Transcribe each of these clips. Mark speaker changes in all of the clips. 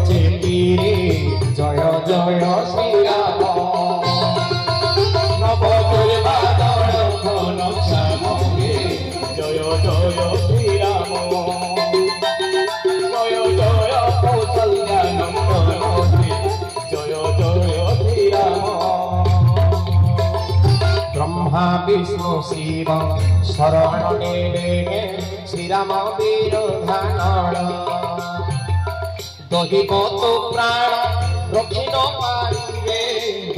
Speaker 1: चिपी जय जय श्री राम नव दुर्बादल घन श्यामे जय जय श्री राम जय जय कौशल्या नंदन जय जय श्री राम ब्रह्मा विष्णु शिव शरण नेले श्री राम वीर धानड़ दहिब तो प्राण रखिन पारिबे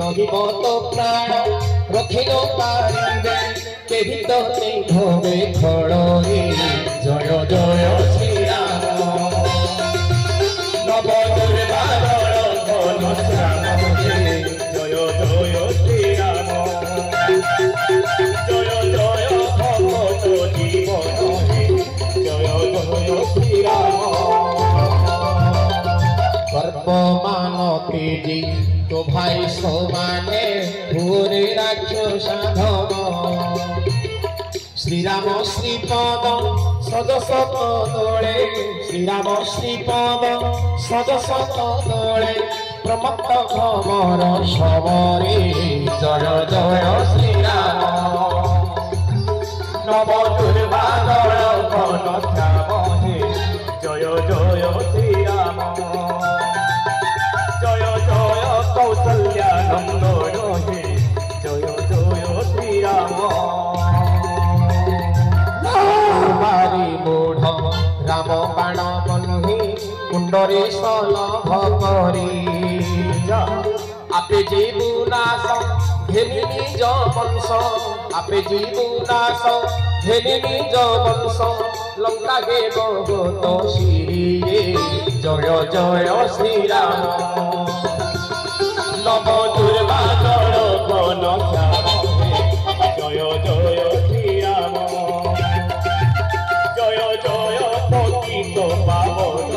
Speaker 1: दहिब तो प्राण रखिन पारिबे केहि तो नहीं भोगे खड़े जय जय श्री राम नव दुर्बादल घन श्यामे जय जय श्री राम जय जय भगत जीवन जय जय श्री राम कर्पमान तेजी तो भाई सोमाने भूरे राक्षस धम श्रीराम श्रीपद सदस तोड़े श्रीराम श्रीपद सदस तोड़े प्रमत्त खबर सबरे जय जय श्रीराम नव दुर्बादल घन श्यामे जय जय श्रीराम जय जय कौशल्या नंदन जय जय श्रीराम मारी मूढ़ राम बाण बन्ही कुंडरे सलभ करी आपे जीवु नाश घेनी निज वंश आपे जीवु नाश घेनी निज वंश लंका गे बहुत श्री जय जय श्री राम नव दुर्बादल घन श्यामे जय जय श्री राम जय जय पतित पावन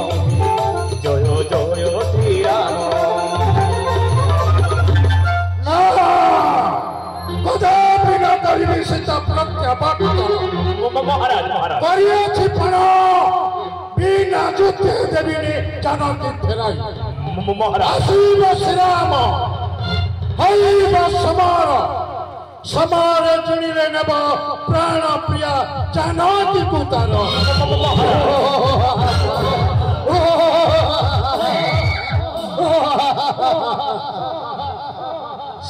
Speaker 1: जय जय श्री राम
Speaker 2: कदापि न करिबे सीता प्रत्यापाटन
Speaker 1: महाराज महाराज
Speaker 2: परियाछि पण बिना जुते देविनी जानकी फेराई
Speaker 1: महाराज
Speaker 2: आसीब श्रीराम हईब समार समार जुड़िले नेब प्राण प्रिया जानकी पुतार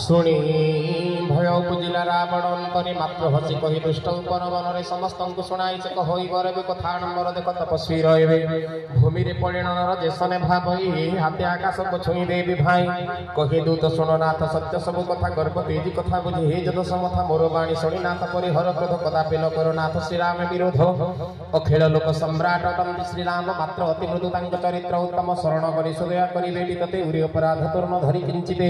Speaker 1: शुणी भय बुझिला रावण अंतरे मात्र हसी कही दुष्ट पर मनरे समस्त शुणाई से कही बर भी कथा नंबर देख तपस्वी रहे भूमि रे परिणर देशने भाई हाथे आकाश को छुई देवी भाई कहे दूत शुण नाथ सत्य सब कथा गर्भ तेजी कथा बुझी हे जद समथा मोर बाणी शुणी नाथ परिहर क्रोध कदापि न करो नाथ श्रीराम विरोध अखिल लोक सम्राट तंत्र श्रीराम मात्र अति मृदु तांक चरित्र उत्तम शरण करी सुदया करी बेटी तते उरी अपराध तोरण धरि किंचिते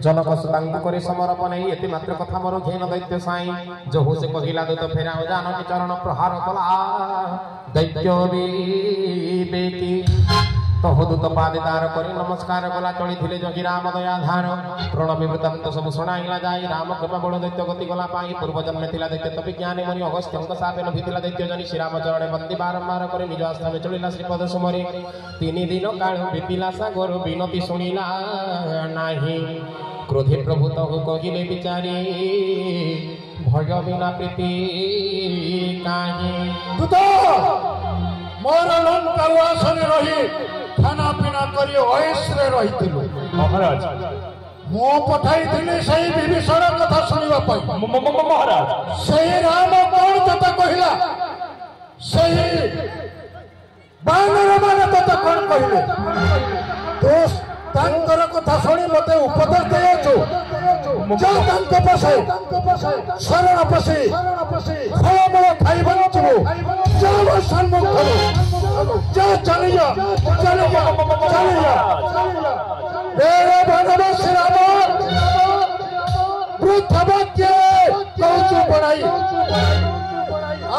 Speaker 1: जनक सुतांक करे समर्पण नहीं एते मात्र कथा मोर घेन दैत्य साई जहु से कहिला दूत फेराओ जानकी चरण प्रहार कला दैत्य बेटी तहदूत पादिदार करी नमस्कार कला चली थिले जगी राम दया धार प्रणवी वृत्तांत सब शुणाइला जाई राम कृपा बड़ दैत्य गति गला पाई पूर्व जन्म थिला दैत्य तपि ज्ञानी मनि अगस्त्यंक सापे नभिथिला दैत्य जनि श्री राम चरण बंदी बारंबार करे निज आस्थाने चलिला श्रीपद सुमरे 3 दिन काल बीतिला सागर विनती सुनिला नाही क्रोधे प्रभु तहु कहिले विचारी भय बिना प्रीति काहे
Speaker 2: दूत मोर लंका आसन रही खाना पीना करी ऐश्रे रही
Speaker 1: महाराज
Speaker 2: मो पठाई दिले सही विभीषण कथा सुनिबा पाई
Speaker 1: महाराज
Speaker 2: सही राम कौन तता कहिला सही बानर माने तता कौन कहिले दोस्त तांकर कथा शुणी मते उपदेश देयछु जा तांक पसे शरण पसे फलमूल खाई बंचबो जाव सन्मुख जा चलिया मेरे भगवान श्री राम वृद्ध वाक्य कहूछु पढ़ाई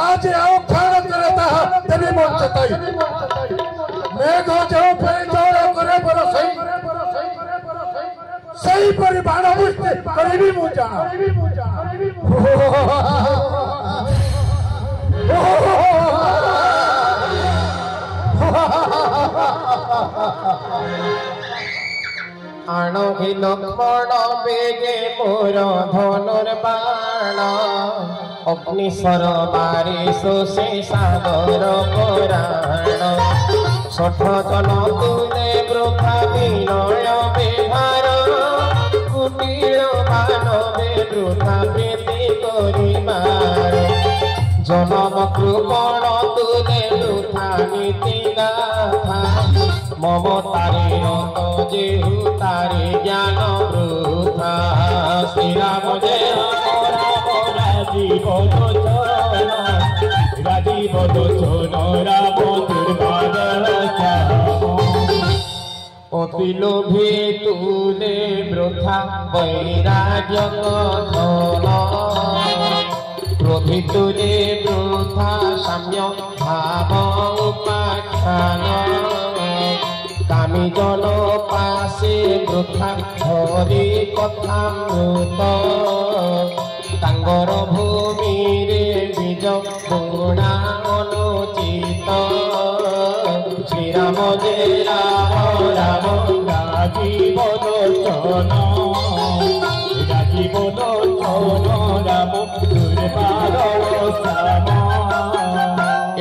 Speaker 2: आज आओ खाना करे ताहा देवी मोचताई मेघ जो फेर जोर करे पर सही परि बाण बुझते करीबी मु जाना
Speaker 1: আনহি লক্ষ্মণ বেগে মোর ধনুর বাণ অগ্নিস্বর বারে শোষে সাগর পুরাণ ষঠ জন তুলে বৃথা বিনয় বিহার কুটিল মানবে বৃথা প্রীতি করিবার জনম কৃপণ তুলে বৃথা নীতি গাথা মমতারে রত যেহু তারে জ্ঞান বৃথা শ্রীরাম জয় রাম রাজীব লোচন রাম দুর্বাদল অতি লোভে তুলে বৃথা বৈরাগ্য ধন ক্রোধে তুলে বৃথা সাম্য ভাব উপাখ্যান কামি জন পাশে বৃথা হরি কথামৃত তাঙ্গর ভূমিরে বীজ গুণা অনুচিত শ্রীরাম জয় রাম রাম রাজীব লোচন রাম দুর্বাদল শ্যাম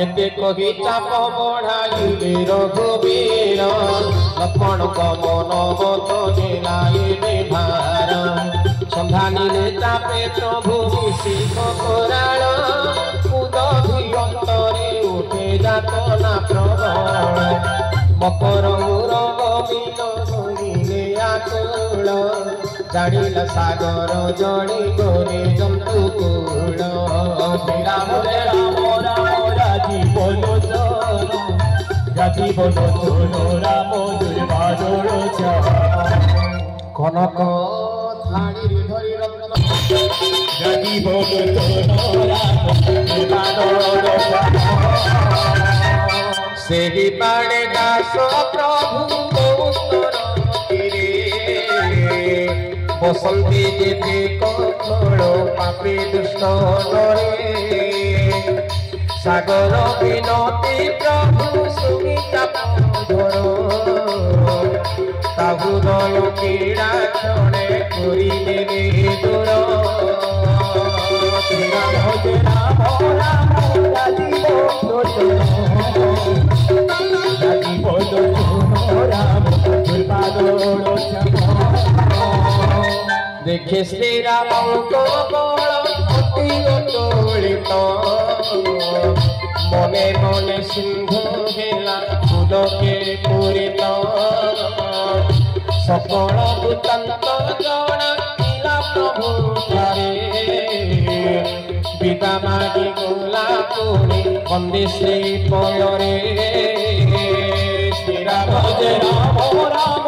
Speaker 1: এতে কহি চাপ বঢ়াইলে রঘুবীর লক্ষ্মণ মন মত জেলাইলে ভার সন্ধানিলে চাপে প্রভু শিখ কোরাল উদধি অন্তরে উঠে যাতনা প্রবল মকর মুরগ মিল হইলে আকুল জানিল সাগর জড়ি গোরে জন্তু কূল শ্রীরাম জয় রাম রাম রাজীব লোচন রাম দুর্বাদল কনক ধাড়ি ধরি রত্ন রাজীব লোচন রাম দুর্বাদল ସେହି ବାଣେ ଦାସ ପ୍ରଭୁ ଉତ୍ତର ତୀରେ ବସନ୍ତି ଯେତେ କଠୋର ପାପୀ ଦୁଷ୍ଟ ନରେ ସାଗର ବିନତି ପ୍ରଭୁ ସୁମିତା ଧର ତା ହୃଦୟ ପୀଡ଼ା କ୍ଷଣେ କରିଲେ ଦୂର ଶ୍ରୀରାମ ଜୟ ରାମ ରାମ ରାଜୀବ ଲୋଚନ দেখে শ্রীরাম বল অতি অতলিত মনে মনে সিন্ধু হেলা ফুলকে পূরিত সকল ভূতান্ত জনা লীলা প্রভু ধারে বিদা মাগি গোলা পুণে বন্দে শ্রী পয়রে শ্রীরাম জয় রাম রাম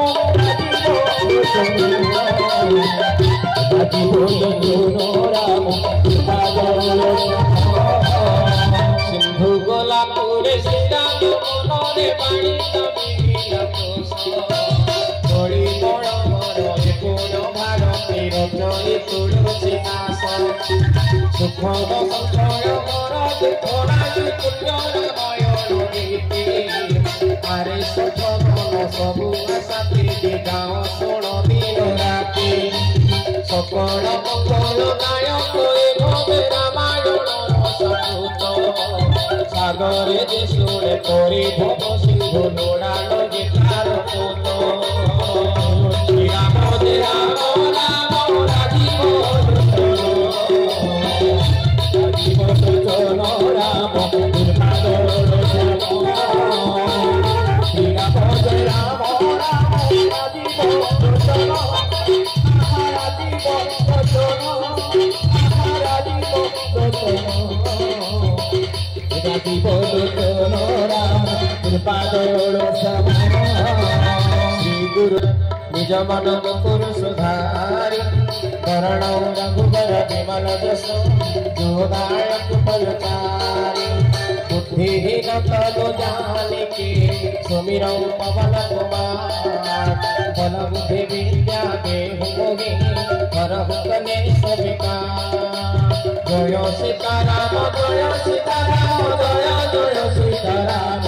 Speaker 1: সিন্ধু গোলা পুরে শ্রীরাম মনে বাণী ধরি বড় বড় কোন ভারতের জয় তুলসী দাস সুখ সঞ্চয় বরদ ধরা পুণ্যর নয়ন গীতি আরে সুখ মন সবু সাথী গাঁও শুণ দিন রাতি সকল মঙ্গল নায়ক ভবে রামায়ণ রসপুত সাগরে যে শুনে পরি ভব সিন্ধু লোড়াল গীতার পুত শ্রীরাম জয় রাম রাম রাজীব লোচন রাম দুর্বাদল শ্রীরাম জয় রাম রাম রাজীব লোচন শ্রী গুরু নিজ মন মুকুর সুধারি কରଣ রঘুবর বিমল যশ যোদায়ক ফলচারি বুদ্ধিহীন তनु জানিকে সুমিরৌ পবন কুমার বল বুদ্ধি বিদ্যা দেহু মোহি করহু কলেশ বিকার জয় সীতারাম জয় সীতারাম জয় জয় সীতারাম।